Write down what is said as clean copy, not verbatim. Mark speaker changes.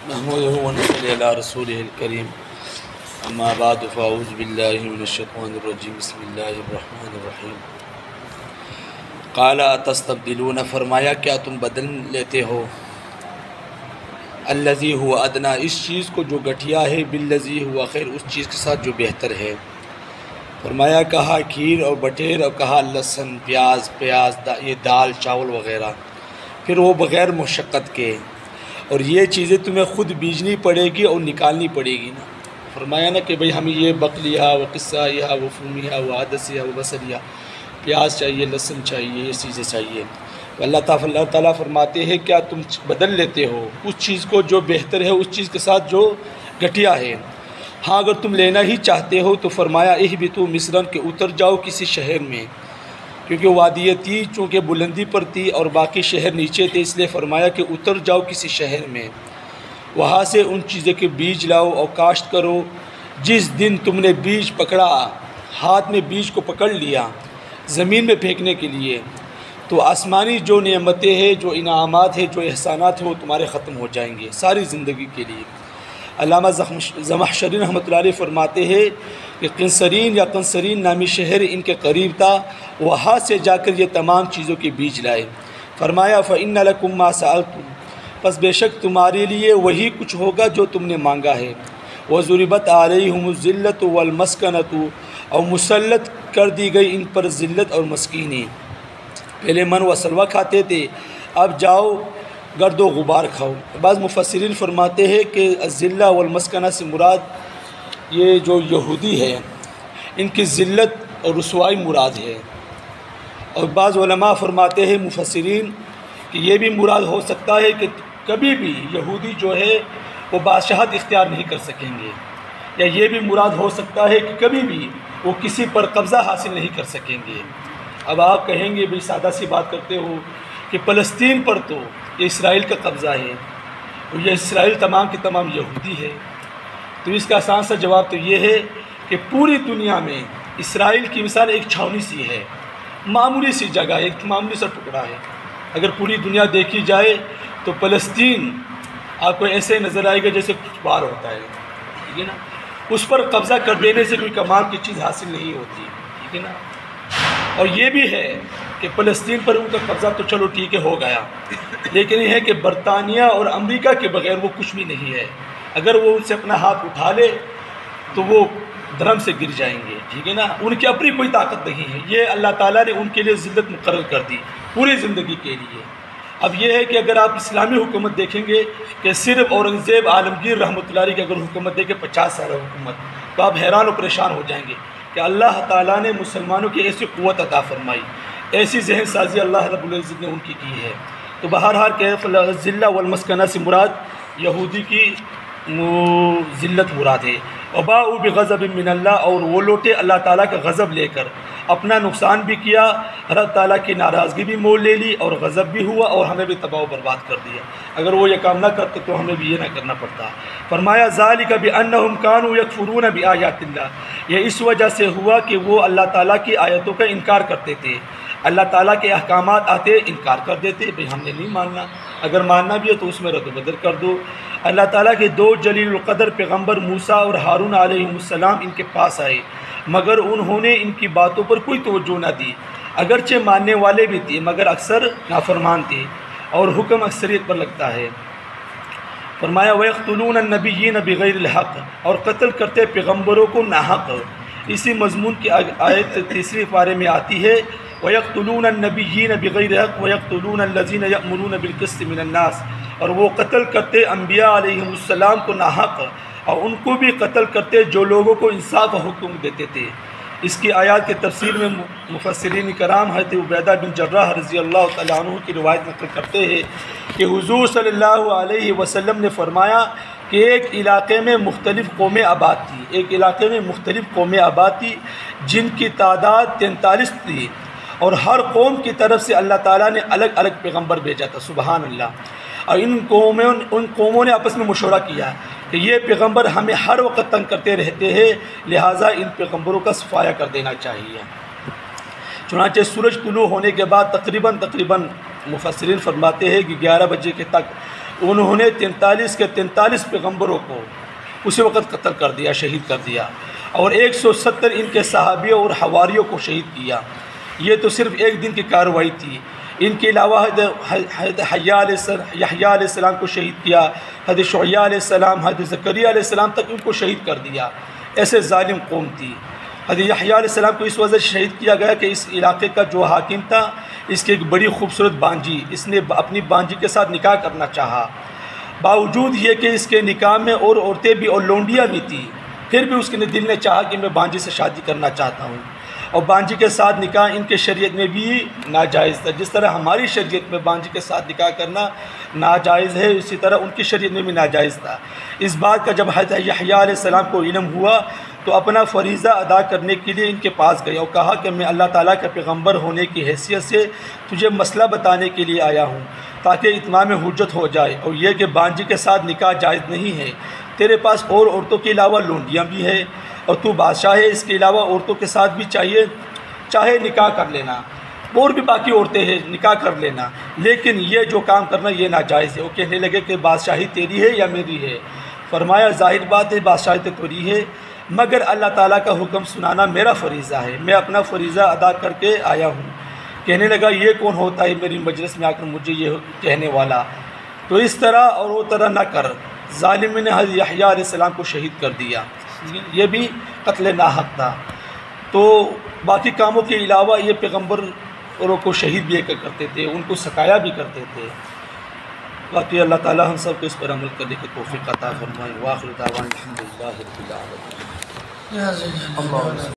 Speaker 1: نحمده ونصلي على رسوله الكريم اما بعد فاعوذ بالله من الشيطان الرجيم بسم الله الرحمن الرحيم قال اتستبدلون فرمایا کیا تم بدل لیتے ہو الذی هو ادنی اس چیز کو جو گھٹیا ہے بالذی هو خیر اس چیز کے ساتھ جو بہتر ہے۔ فرمایا کہا کھیر اور بٹیر اور کہا لہسن پیاز یہ دال چاول وغیرہ، پھر وہ بغیر مشقت کے، اور یہ چیزیں تمہیں خود بیجنی پڑے گی اور نکالنی پڑے گی نا۔ فرمایا نا کہ بھئی ہمیں یہ بقلیہ و قصائیہ و فومیہ و عدسیہ و بصلیہ، پیاز چاہیے، لہسن چاہیے، یہ چیزیں چاہیے۔ اللہ تعالیٰ فرماتے ہیں کیا تم بدل لیتے ہو اس چیز کو جو بہتر ہے اس چیز کے ساتھ جو گھٹیا ہے؟ ہاں اگر تم لینا ہی چاہتے ہو تو فرمایا اہبطوا مصرا کہ اتر جاؤ کسی شہر میں، کیونکہ وادی تھی چونکہ بلندی پر تھی اور باقی شہر نیچے تھے، اس لیے فرمایا کہ اتر جاؤ کسی شہر میں، وہاں سے ان چیزوں کے بیج لاؤ اور کاشت کرو۔ جس دن تم نے بیج پکڑا، ہاتھ میں بیج کو پکڑ لیا زمین میں پھینکنے کے لیے، تو آسمانی جو نعمتیں ہیں، جو انعامات ہیں، جو احسانات ہیں، وہ تمہارے ختم ہو جائیں گے ساری زندگی کے لیے۔ علامہ زمخشری رحمۃ اللہ علیہ فرماتے ہیں کہ قنسرین نامی شہر ان کے قریب تھا، وہاں سے جا کر یہ تمام چیزوں کے بیج لائے۔ فرمایا فَإِنَّ لَكُمْ مَا سَأَلْتُمْ پس بے شک تمہارے لیے وہی کچھ ہوگا جو تم نے مانگا ہے۔ وَضُرِبَتْ عَلَيْهِمُ الذِّلَّةُ وَالْمَسْكَنَةُ اور مسلط کر دی گئی ان پر ذلت اور مسکینی۔ پہلے من و سلوہ کھاتے تھے، اب جاؤ گرد و غبار کھاؤ۔ بعض مفسرین فرماتے ہیں کہ الذلہ والمسکنہ سے مراد یہ جو یہودی ہے ان کی ذلت اور رسوائی مراد ہے، اور بعض علماء فرماتے ہیں مفسرین کہ یہ بھی مراد ہو سکتا ہے کہ کبھی بھی یہودی جو ہے وہ بادشاہت اختیار نہیں کر سکیں گے، یا یہ بھی مراد ہو سکتا ہے کہ کبھی بھی وہ کسی پر قبضہ حاصل نہیں کر سکیں گے۔ اب آپ کہیں گے بھئی سادہ سی بات کرتے ہو کہ فلسطین پر تو یہ اسرائیل کا قبضہ ہے اور یہ اسرائیل تمام کی تمام یہودی ہے، تو اس کا آسان سا جواب تو یہ ہے کہ پوری دنیا میں اسرائیل کی مثال ایک چھاؤنی سی ہے، معمولی سی جگہ، ایک معمولی سا ٹکڑا ہے۔ اگر پوری دنیا دیکھی جائے تو فلسطین آپ کو ایسے نظر آئے گا جیسے کچھ بار ہوتا ہے، ٹھیک ہے نا؟ اس پر قبضہ کر دینے سے کوئی کمال کی چیز حاصل نہیں ہوتی، ٹھیک ہے نا؟ اور یہ بھی ہے کہ فلسطین پر ان کا قبضہ تو چلو ٹھیک ہے ہو گیا، لیکن یہ ہے کہ برطانیہ اور امریکہ کے بغیر وہ کچھ بھی نہیں ہے۔ اگر وہ ان سے اپنا ہاتھ اٹھا لے تو وہ دھرم سے گر جائیں گے، ٹھیک ہے نا؟ ان کی اپنی کوئی طاقت نہیں ہے، یہ اللہ تعالیٰ نے ان کے لیے ذلت مقرر کر دی پوری زندگی کے لیے۔ اب یہ ہے کہ اگر آپ اسلامی حکومت دیکھیں گے کہ صرف اورنگزیب عالمگیر رحمۃ اللہ علیہ کی اگر حکومت دیکھیں 50 سال حکومت، تو آپ حیران و پریشان ہو جائیں گے کہ اللہ تعالیٰ نے مسلمانوں کی ایسی قوت عطا فرمائی، ایسی ذہن سازی اللہ رب العزت نے ان کی ہے۔ تو بہرحال کہ ذلہ والمسکنہ سے مراد یہودی کی ذلت مراد ہے۔ وباءوا بغضب من اللہ اور وہ لوٹے اللہ تعالیٰ کا غضب لے کر، اپنا نقصان بھی کیا، اللہ تعالیٰ کی ناراضگی بھی مول لے لی اور غضب بھی ہوا اور ہمیں بھی تباہ و برباد کر دیا۔ اگر وہ یہ کام نہ کرتے تو ہمیں بھی یہ نہ کرنا پڑتا۔ فرمایا ذالک بانہم کانوا یکفرون بآیات اللہ یہ اس وجہ سے ہوا کہ وہ اللہ تعالیٰ کی آیتوں کا انکار کرتے تھے، اللہ تعالیٰ کے احکامات آتے انکار کر دیتے، بھئی ہم نے نہیں ماننا، اگر ماننا بھی ہے تو اس میں رد و بدل کر دو۔ اللہ تعالیٰ کے دو جلیل القدر پیغمبر موسیٰ اور ہارون علیہ السلام ان کے پاس آئے، مگر انہوں نے ان کی باتوں پر کوئی توجہ نہ دی، اگرچہ ماننے والے بھی تھے مگر اکثر نافرمان تھے، اور حکم اکثریت پر لگتا ہے۔ فرمایا وَيَقْتُلُونَ النَّبِيِّينَ بِغَيْرِ الْحَقِّ اور قتل کرتے پیغمبروں کو ناحق۔ اسی مضمون کی آیت تیسری پارے میں آتی ہے وَيَقْتُلُونَ النَّبِيِّينَ بِغَيْرِ الْحَقِّ وَيَقْتُلُونَ الَّذِينَ يَأْمُرُونَ بِالْقِسْطِ مِنَ النَّاسِ اور وہ قتل کرتے انبیاء علیہ السلام کو ناحق، اور ان کو بھی قتل کرتے جو لوگوں کو انصاف و حکم دیتے تھے۔ اس کی آیات کے تفسیر میں مفسرین کرام حضرت عبیدہ بن جراح رضی اللہ تعالیٰ عنہ کی روایت نقل کرتے ہیں کہ حضور صلی اللہ علیہ وسلم نے فرمایا کہ ایک علاقے میں مختلف قومیں آباد تھی، ایک علاقے میں مختلف قومیں آباد تھی جن کی تعداد 43 تھی، اور ہر قوم کی طرف سے اللہ تعالیٰ نے الگ الگ پیغمبر بھیجا تھا، سبحان اللہ۔ اور ان قوموں نے آپس میں مشورہ کیا کہ یہ پیغمبر ہمیں ہر وقت تنگ کرتے رہتے ہیں، لہٰذا ان پیغمبروں کا صفایا کر دینا چاہیے۔ چنانچہ سورج طلوع ہونے کے بعد تقریباً مفسرین فرماتے ہیں کہ 11 بجے کے تک انہوں نے 43 کے 43 پیغمبروں کو اسی وقت قتل کر دیا، شہید کر دیا، اور 170 ان کے صحابیوں اور حواریوں کو شہید کیا۔ یہ تو صرف ایک دن کی کارروائی تھی۔ ان کے علاوہ حضرت یحییٰ علیہ السلام کو شہید کیا، حضرت شعیب علیہ السلام، حضرت زکریا علیہ السلام تک ان کو شہید کر دیا۔ ایسے ظالم قوم تھی۔ حضرت یحییٰ علیہ السلام کو اس وجہ سے شہید کیا گیا کہ اس علاقے کا جو حاکم تھا، اس کی ایک بڑی خوبصورت بانجی، اس نے اپنی بانجی کے ساتھ نکاح کرنا چاہا، باوجود یہ کہ اس کے نکاح میں اور عورتیں بھی اور لونڈیاں بھی تھیں، پھر بھی اس کے دل نے چاہا کہ میں بانجی سے شادی کرنا چاہتا ہوں، اور بانجی کے ساتھ نکاح ان کے شریعت میں بھی ناجائز تھا۔ جس طرح ہماری شریعت میں بانجی کے ساتھ نکاح کرنا ناجائز ہے، اسی طرح ان کی شریعت میں بھی ناجائز تھا۔ اس بات کا جب حضرت یحییٰ علیہ السلام کو علم ہوا تو اپنا فریضہ ادا کرنے کے لیے ان کے پاس گئے اور کہا کہ میں اللہ تعالیٰ کے پیغمبر ہونے کی حیثیت سے تجھے مسئلہ بتانے کے لیے آیا ہوں تاکہ اتمام حجت ہو جائے، اور یہ کہ بانجی کے ساتھ نکاح جائز نہیں ہے، تیرے پاس اور عورتوں کے علاوہ لونڈیاں بھی ہیں اور تو بادشاہ ہے، اس کے علاوہ عورتوں کے ساتھ بھی چاہے نکاح کر لینا، اور بھی باقی عورتیں ہیں نکاح کر لینا، لیکن یہ جو کام کرنا یہ ناجائز ہے۔ وہ کہنے لگے کہ بادشاہی تیری ہے یا میری ہے؟ فرمایا ظاہر بات ہے بادشاہی تو تیری ہے، مگر اللہ تعالیٰ کا حکم سنانا میرا فریضہ ہے، میں اپنا فریضہ ادا کر کے آیا ہوں۔ کہنے لگا یہ کون ہوتا ہے میری مجلس میں آ کر مجھے یہ کہنے والا؟ تو اس طرح اور وہ طرح نہ کر۔ ظالم نے حضرت یحییٰ علیہ السلام کو شہید کر دیا، یہ بھی قتل ناحق تھا۔ تو باقی کاموں کے علاوہ یہ پیغمبروں کو شہید بھی کرتے تھے، ان کو ستایا بھی کرتے تھے۔ باقی اللہ تعالیٰ ہم سب کو اس پر عمل کرنے کی توفیق عطا فرمائے۔ وآخر دعوانا الحمدللہ رب العالمین۔